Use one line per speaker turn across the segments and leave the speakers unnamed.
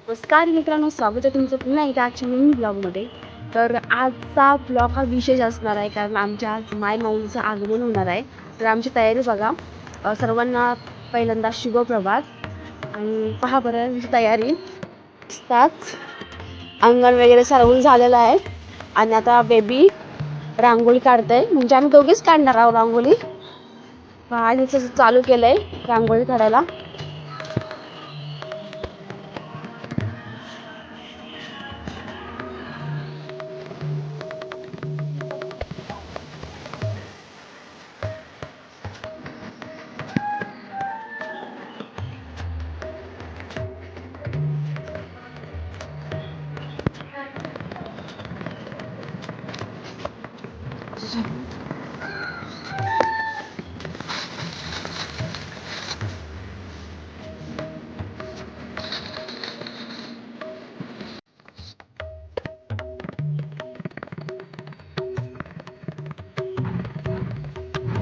नमस्कार मित्रांनो, स्वागत आहे तुमचं पुन्हा एकदा आजच्या नवीन ब्लॉगमध्ये. तर आजचा ब्लॉग हा विशेष असणार आहे, कारण आमच्या आज माऊलीचं आगमन होणार आहे. तर आमची तयारी बघा. सर्वांना पहिल्यांदा शुभप्रभात. आणि पहा बरं आमची तयारी. ताच अंगण वगैरे सारवून झालेलं आहे आणि आता बेबी रांगोळी काढते. म्हणजे आम्ही दोघेच काढणार आहोत रांगोळी. आणि चालू केलंय रांगोळी काढायला.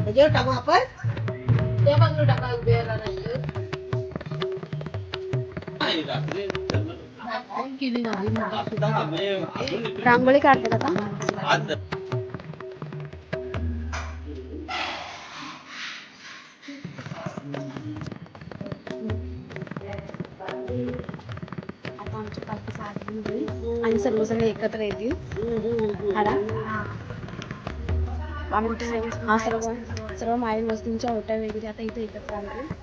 त्याच्यावर टाकू आपण त्या बाजूला टाका उभ्याला नाही
रांगोळी काढते आता. आता आमच्या पालखीचं आगमन होईल आणि सर्वजण एकत्र येतील. आम्ही हा सर्व माईल वस्तूंच्या ओट्या वगैरे आता इथे एकत्र आणतील.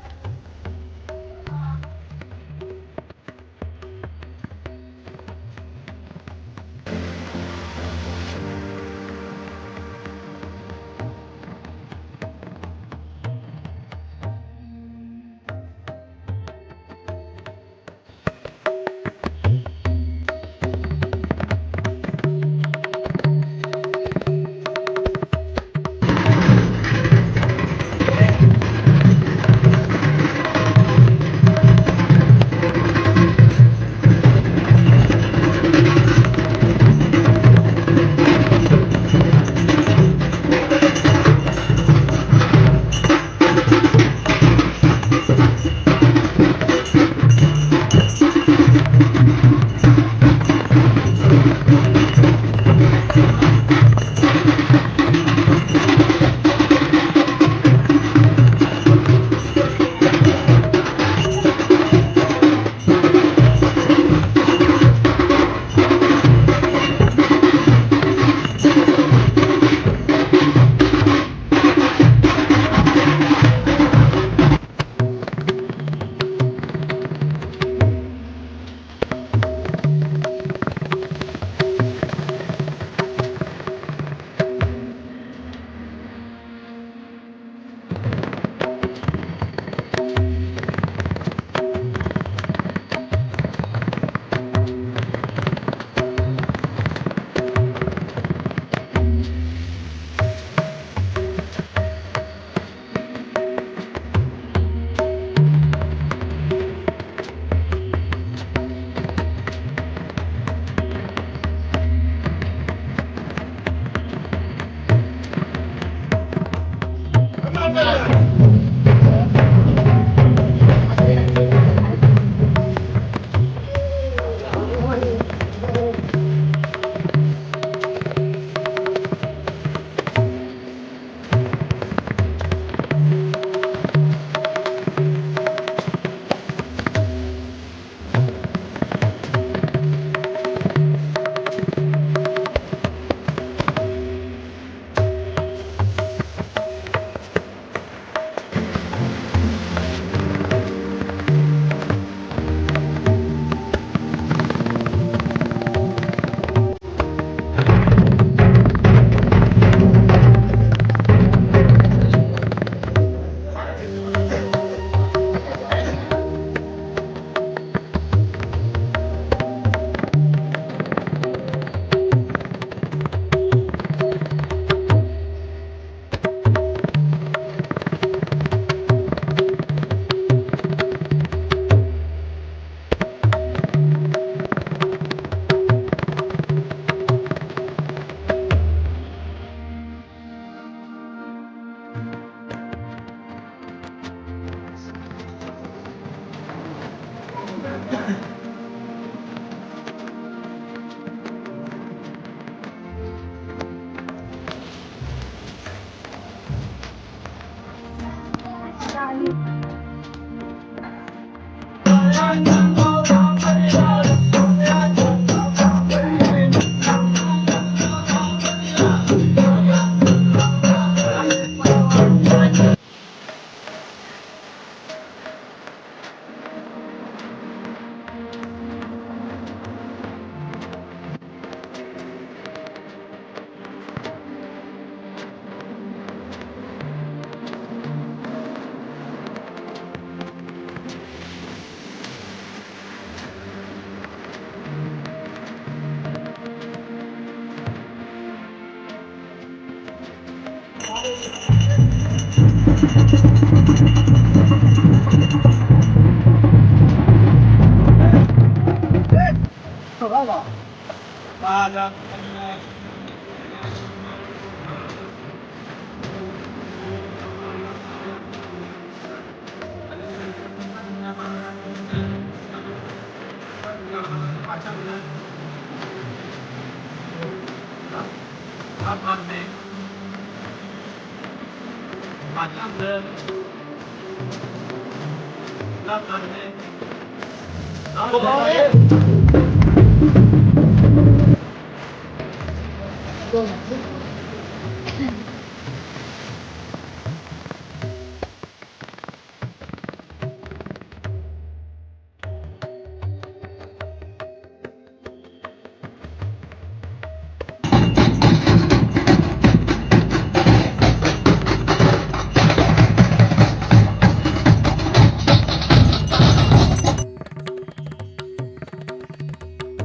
Love